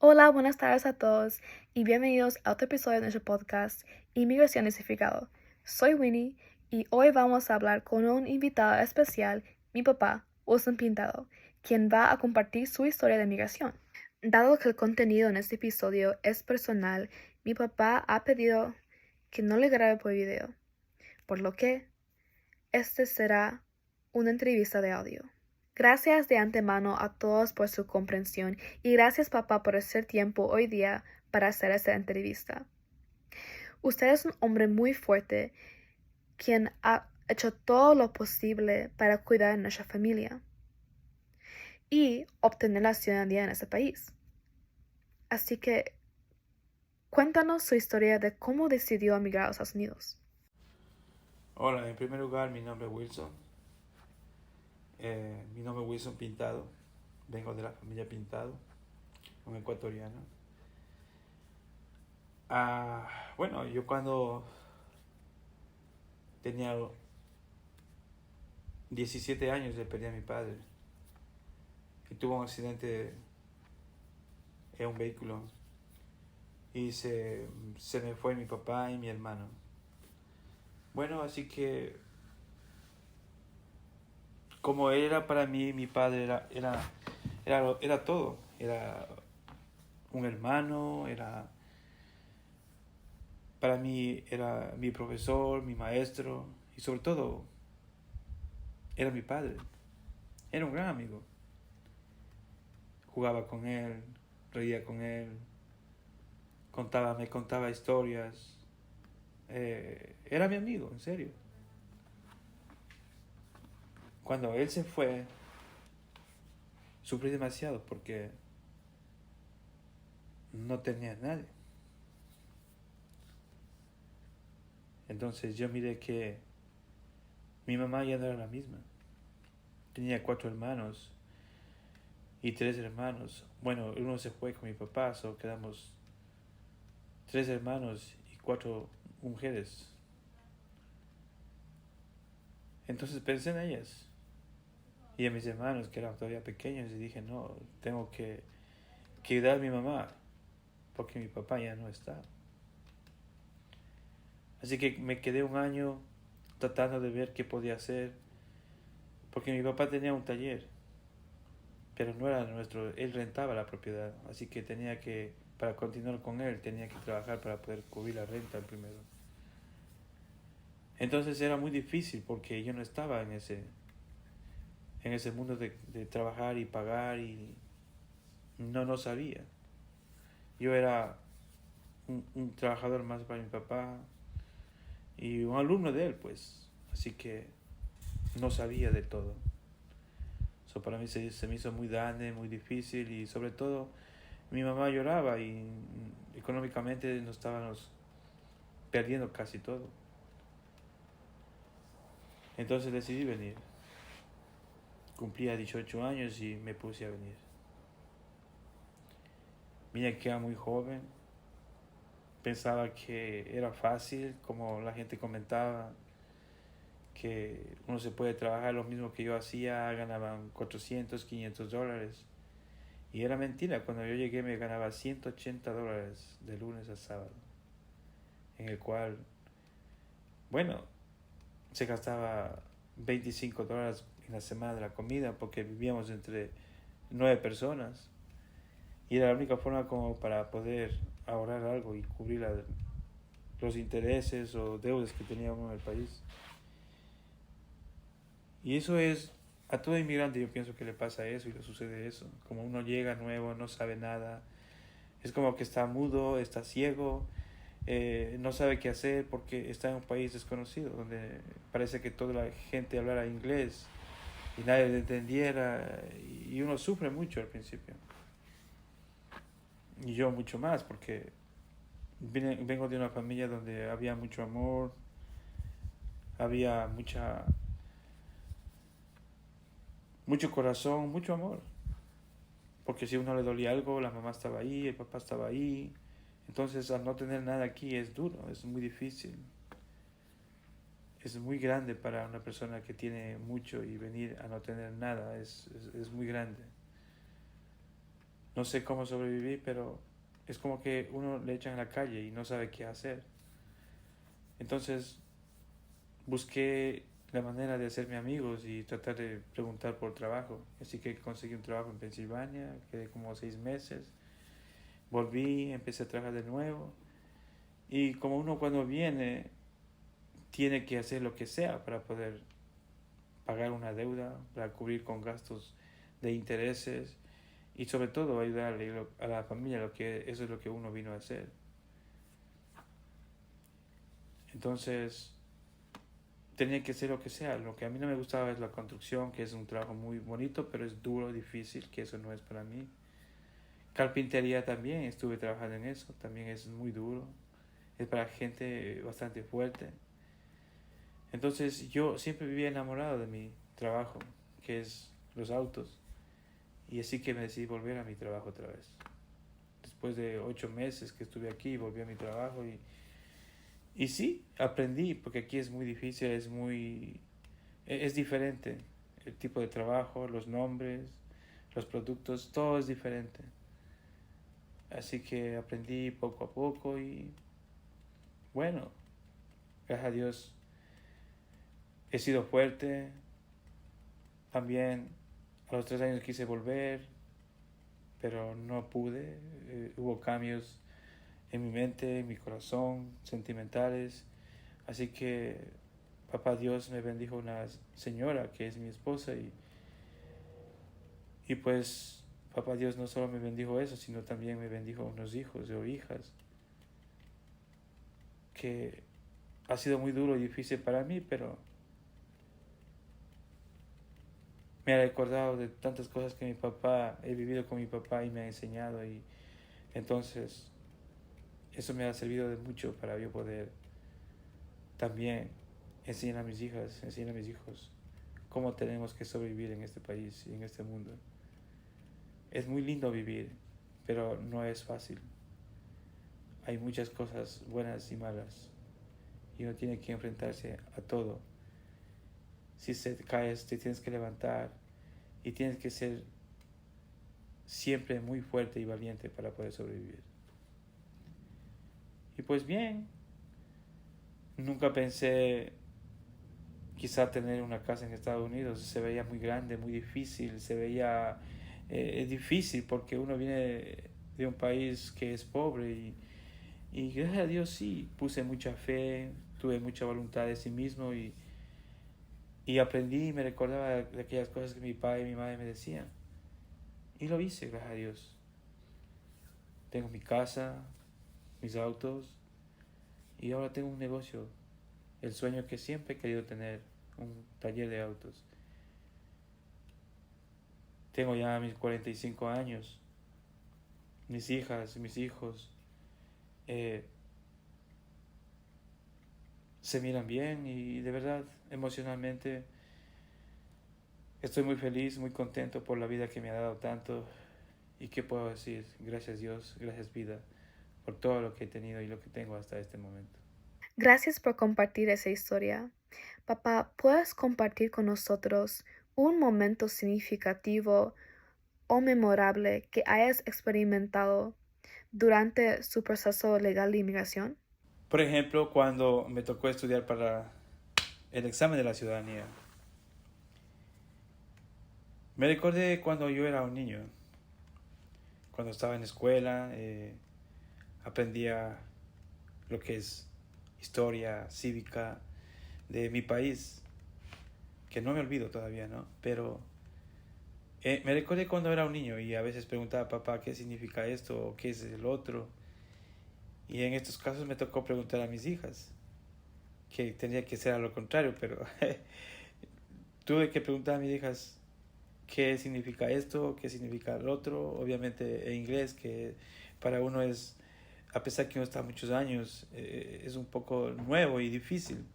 Hola, buenas tardes a todos y bienvenidos a otro episodio de nuestro podcast Inmigración Descifrado. Soy Winnie y hoy vamos a hablar con un invitado especial, mi papá, Wilson Pintado, quien va a compartir su historia de migración. Dado que el contenido en este episodio es personal, mi papá ha pedido que no le grabe por video, por lo que este será una entrevista de audio. Gracias de antemano a todos por su comprensión y gracias papá por hacer tiempo hoy día para hacer esta entrevista. Usted es un hombre muy fuerte quien ha hecho todo lo posible para cuidar de nuestra familia y obtener la ciudadanía en este país. Así que cuéntanos su historia de cómo decidió emigrar a los Estados Unidos. Hola, en primer lugar, mi nombre es Wilson. Mi nombre es Wilson Pintado. Vengo de la familia Pintado, un ecuatoriano. Bueno, yo cuando tenía 17 años le perdí a mi padre. Y tuvo un accidente en un vehículo. Y se me fue mi papá y mi hermano. Bueno, así que como él era para mí, mi padre era todo. Era un hermano, para mí era mi profesor, mi maestro y sobre todo era mi padre. Era un gran amigo. Jugaba con él, reía con él, me contaba historias. Era mi amigo, en serio. Cuando él se fue, sufrí demasiado porque no tenía nadie. Entonces yo miré que mi mamá ya no era la misma. Tenía 4 hermanos y 3 hermanos. Bueno, uno se fue con mi papá, so quedamos 3 hermanos y 4 mujeres. Entonces pensé en ellas y en mis hermanos que eran todavía pequeños y dije, no, tengo que ayudar a mi mamá porque mi papá ya no está. Así que me quedé un año tratando de ver qué podía hacer porque mi papá tenía un taller, pero no era nuestro, él rentaba la propiedad, así que para continuar con él, tenía que trabajar para poder cubrir la renta primero. Entonces era muy difícil porque yo no estaba en ese mundo de trabajar y pagar y no sabía. Yo era un trabajador más para mi papá y un alumno de él, pues. Así que no sabía de todo. Eso para mí se me hizo muy grande, muy difícil y sobre todo mi mamá lloraba y económicamente nos estábamos perdiendo casi todo. Entonces decidí venir. Cumplía 18 años y me puse a venir. Vine que era muy joven. Pensaba que era fácil, como la gente comentaba, que uno se puede trabajar lo mismo que yo hacía, ganaban 400, 500 dólares. Y era mentira, cuando yo llegué me ganaba 180 dólares de lunes a sábado, en el cual, bueno, se gastaba 25 dólares en la semana de la comida porque vivíamos entre 9 personas y era la única forma como para poder ahorrar algo y cubrir los intereses o deudas que tenía uno en el país. Y eso es, a todo inmigrante yo pienso que le pasa eso y le sucede eso. Como uno llega nuevo, no sabe nada, es como que está mudo, está ciego, no sabe qué hacer porque está en un país desconocido, donde parece que toda la gente hablara inglés y nadie le entendiera y uno sufre mucho al principio. Y yo mucho más porque vengo de una familia donde había mucho amor, había mucho corazón, mucho amor. Porque si a uno le dolía algo, la mamá estaba ahí, el papá estaba ahí. Entonces, al no tener nada aquí es duro, es muy difícil. Es muy grande para una persona que tiene mucho y venir a no tener nada, es muy grande. no sé cómo sobrevivir, pero es como que uno le echan a la calle y no sabe qué hacer. Entonces busqué la manera de hacerme amigos y tratar de preguntar por trabajo. Así que conseguí un trabajo en Pensilvania, quedé como 6 meses, volví, empecé a trabajar de nuevo. Y como uno cuando viene, tiene que hacer lo que sea para poder pagar una deuda, para cubrir con gastos de intereses y sobre todo ayudarle a la familia, eso es lo que uno vino a hacer. Entonces tenía que hacer lo que sea. Lo que a mí no me gustaba es la construcción, que es un trabajo muy bonito, pero es duro, difícil, que eso no es para mí. Carpintería también, estuve trabajando en eso, también es muy duro, es para gente bastante fuerte. Entonces yo siempre vivía enamorado de mi trabajo, que es los autos, y así que me decidí volver a mi trabajo otra vez. Después de 8 meses que estuve aquí, volví a mi trabajo y sí, aprendí, porque aquí es muy difícil, es diferente. El tipo de trabajo, los nombres, los productos, todo es diferente. Así que aprendí poco a poco y bueno, gracias a Dios he sido fuerte. También a los 3 años quise volver, pero no pude. Hubo cambios en mi mente, en mi corazón, sentimentales. Así que papá Dios me bendijo una señora que es mi esposa y pues papá Dios no solo me bendijo eso, sino también me bendijo unos hijos o hijas, que ha sido muy duro y difícil para mí, pero me ha recordado de tantas cosas que he vivido con mi papá y me ha enseñado y entonces eso me ha servido de mucho para yo poder también enseñar a mis hijas, enseñar a mis hijos cómo tenemos que sobrevivir en este país y en este mundo. Es muy lindo vivir, pero no es fácil. Hay muchas cosas buenas y malas y uno tiene que enfrentarse a todo. Si se caes, te tienes que levantar y tienes que ser siempre muy fuerte y valiente para poder sobrevivir. Y pues bien, nunca pensé quizá tener una casa en Estados Unidos. Se veía muy grande, muy difícil, se veía difícil porque uno viene de un país que es pobre y gracias a Dios sí, puse mucha fe, tuve mucha voluntad de sí mismo y aprendí y me recordaba de aquellas cosas que mi padre y mi madre me decían. Y lo hice, gracias a Dios. Tengo mi casa, mis autos y ahora tengo un negocio, el sueño que siempre he querido tener, un taller de autos. Tengo ya mis 45 años, mis hijas, mis hijos eh, se miran bien y de verdad emocionalmente estoy muy feliz, muy contento por la vida que me ha dado tanto. ¿Y qué puedo decir? Gracias Dios, gracias vida, por todo lo que he tenido y lo que tengo hasta este momento. Gracias por compartir esa historia. Papá, ¿puedes compartir con nosotros un momento significativo o memorable que hayas experimentado durante su proceso legal de inmigración? Por ejemplo, cuando me tocó estudiar para el examen de la ciudadanía, me recordé cuando yo era un niño, cuando estaba en escuela, aprendía lo que es historia cívica de mi país, que no me olvido todavía, ¿no? Pero me recordé cuando era un niño y a veces preguntaba a papá qué significa esto o qué es el otro. Y en estos casos me tocó preguntar a mis hijas, que tendría que ser a lo contrario, pero tuve que preguntar a mis hijas qué significa esto, qué significa el otro, obviamente en inglés, que para uno es, a pesar que uno está muchos años, es un poco nuevo y difícil.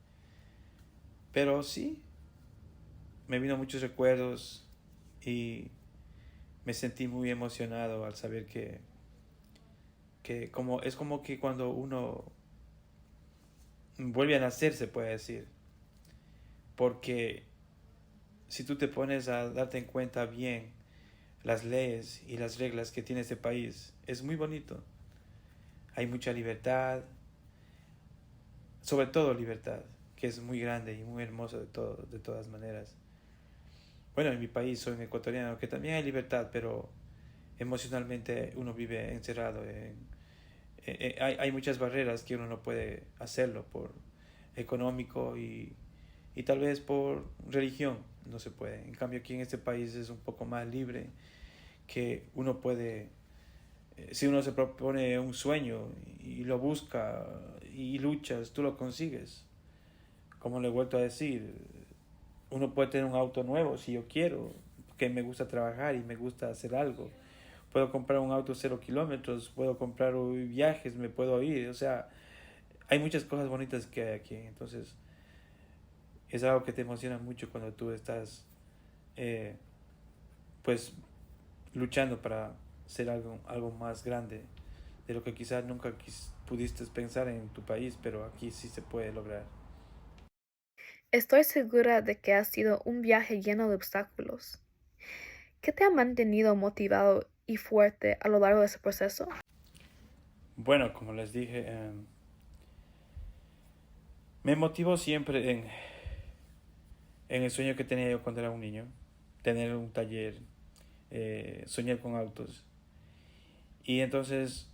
Pero sí, me vino muchos recuerdos y me sentí muy emocionado al saber que como, es como que cuando uno vuelve a nacer, se puede decir, porque si tú te pones a darte en cuenta bien, las leyes y las reglas que tiene este país. Es muy bonito. Hay mucha libertad, sobre todo libertad, que es muy grande y muy hermoso de todas maneras. Bueno, en mi país soy un ecuatoriano, que también hay libertad, pero emocionalmente uno vive encerrado. Hay muchas barreras que uno no puede hacerlo por económico y tal vez por religión no se puede. En cambio aquí en este país es un poco más libre, que uno puede, si uno se propone un sueño y lo busca y luchas, tú lo consigues. Como le he vuelto a decir, uno puede tener un auto nuevo si yo quiero, que me gusta trabajar y me gusta hacer algo. Puedo comprar un auto 0 kilómetros, puedo comprar viajes, me puedo ir. O sea, hay muchas cosas bonitas que hay aquí. Entonces, es algo que te emociona mucho cuando tú estás, eh, pues, luchando para ser algo más grande de lo que quizás nunca pudiste pensar en tu país, pero aquí sí se puede lograr. Estoy segura de que ha sido un viaje lleno de obstáculos. ¿Qué te ha mantenido motivado y fuerte a lo largo de ese proceso? Bueno, como les dije, me motivó siempre en el sueño que tenía yo cuando era un niño, tener un taller, soñar con autos. Y entonces,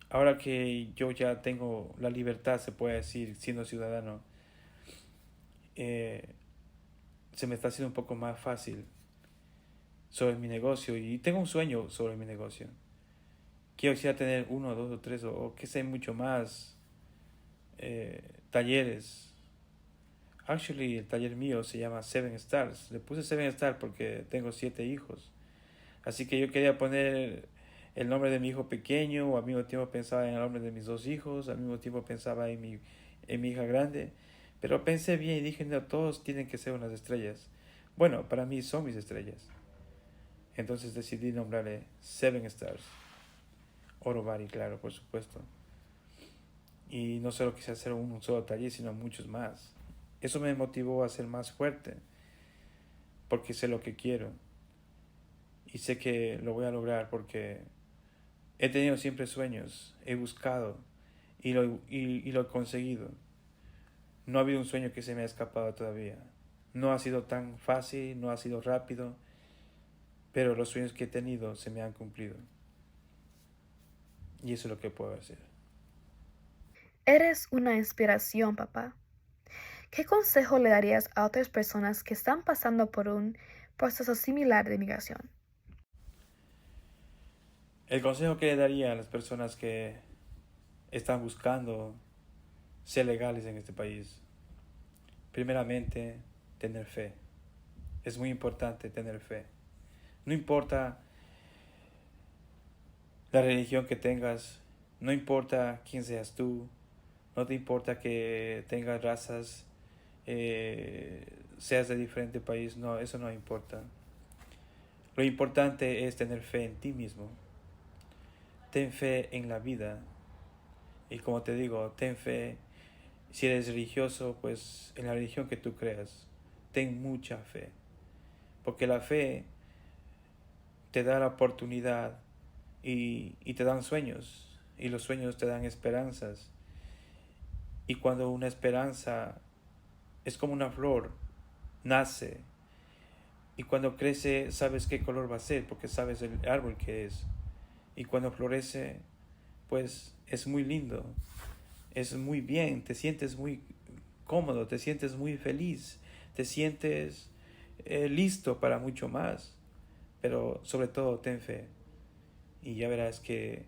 ahora que yo ya tengo la libertad, se puede decir, siendo ciudadano, eh, se me está haciendo un poco más fácil sobre mi negocio y tengo un sueño sobre mi negocio. Quiero quisiera tener uno, dos o tres o que sé mucho más talleres. Actually, el taller mío se llama Seven Stars. Le puse Seven Stars porque tengo 7 hijos. Así que yo quería poner el nombre de mi hijo pequeño, o al mismo tiempo pensaba en el nombre de mis 2 hijos, al mismo tiempo pensaba en mi hija grande. Pero pensé bien y dije, no, todos tienen que ser unas estrellas. Bueno, para mí son mis estrellas. Entonces decidí nombrarle Seven Stars. Oro Bari, claro, por supuesto. Y no solo quise hacer un solo taller, sino muchos más. Eso me motivó a ser más fuerte, porque sé lo que quiero. Y sé que lo voy a lograr porque he tenido siempre sueños, he buscado y lo he conseguido. No ha habido un sueño que se me ha escapado todavía. No ha sido tan fácil, no ha sido rápido, pero los sueños que he tenido se me han cumplido. Y eso es lo que puedo hacer. Eres una inspiración, papá. ¿Qué consejo le darías a otras personas que están pasando por un proceso similar de migración? El consejo que le daría a las personas que están buscando ser legales en este país, primeramente, tener fe. Es muy importante tener fe. No importa la religión que tengas, no importa quién seas tú, no te importa que tengas razas, seas de diferente país, no, eso no importa. Lo importante es tener fe en ti mismo. Ten fe en la vida. Y como te digo, ten fe, si eres religioso, pues en la religión que tú creas. Ten mucha fe. Porque la fe te da la oportunidad y te dan sueños. Y los sueños te dan esperanzas. Y cuando una esperanza es como una flor, nace. Y cuando crece sabes qué color va a ser porque sabes el árbol que es. Y cuando florece, pues es muy lindo, es muy bien, te sientes muy cómodo, te sientes muy feliz, te sientes listo para mucho más. Pero sobre todo ten fe y ya verás que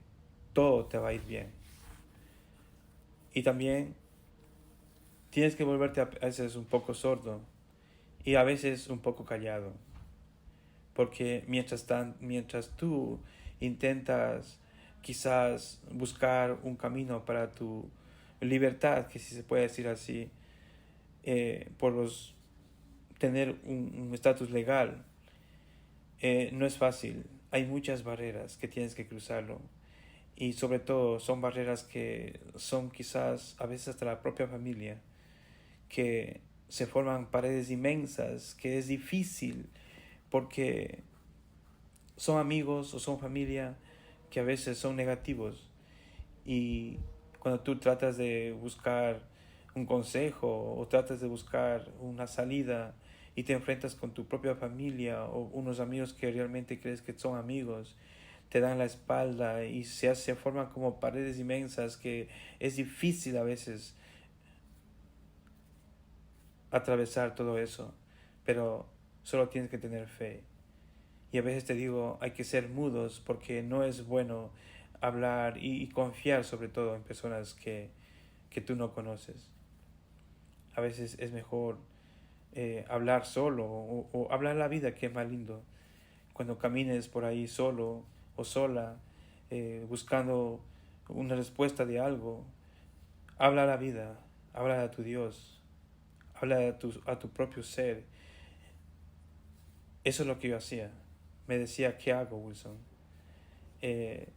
todo te va a ir bien. Y también tienes que volverte a veces un poco sordo y a veces un poco callado. Porque mientras tú intentas quizás buscar un camino para tu libertad, que si se puede decir así, por tener un estatus legal, no es fácil. Hay muchas barreras que tienes que cruzarlo. Y sobre todo son barreras que son quizás a veces hasta la propia familia, que se forman paredes inmensas, que es difícil porque son amigos o son familia que a veces son negativos. Y cuando tú tratas de buscar un consejo o tratas de buscar una salida y te enfrentas con tu propia familia o unos amigos que realmente crees que son amigos, te dan la espalda y se forman como paredes inmensas que es difícil a veces atravesar todo eso, pero solo tienes que tener fe. Y a veces te digo, hay que ser mudos porque no es bueno hablar y confiar sobre todo en personas que tú no conoces. A veces es mejor hablar solo o hablar la vida, que es más lindo. Cuando camines por ahí solo o sola, buscando una respuesta de algo, habla la vida, habla a tu Dios, habla a tu propio ser. Eso es lo que yo hacía. Me decía, ¿qué hago, Wilson? Eh,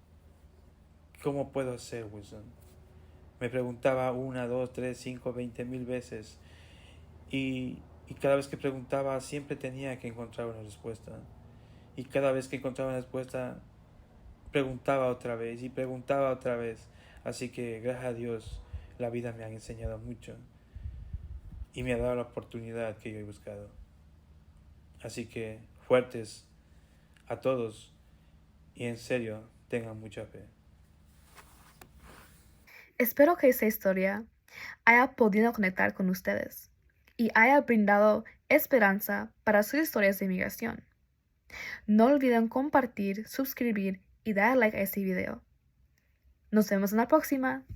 ¿Cómo puedo hacer, Wilson? Me preguntaba 1, 2, 3, 5, 20.000 veces. Y cada vez que preguntaba siempre tenía que encontrar una respuesta. Y cada vez que encontraba una respuesta preguntaba otra vez y preguntaba otra vez. Así que gracias a Dios la vida me ha enseñado mucho y me ha dado la oportunidad que yo he buscado. Así que fuertes a todos y en serio tengan mucha fe. Espero que esta historia haya podido conectar con ustedes y haya brindado esperanza para sus historias de migración. No olviden compartir, suscribir y dar like a este video. Nos vemos en la próxima.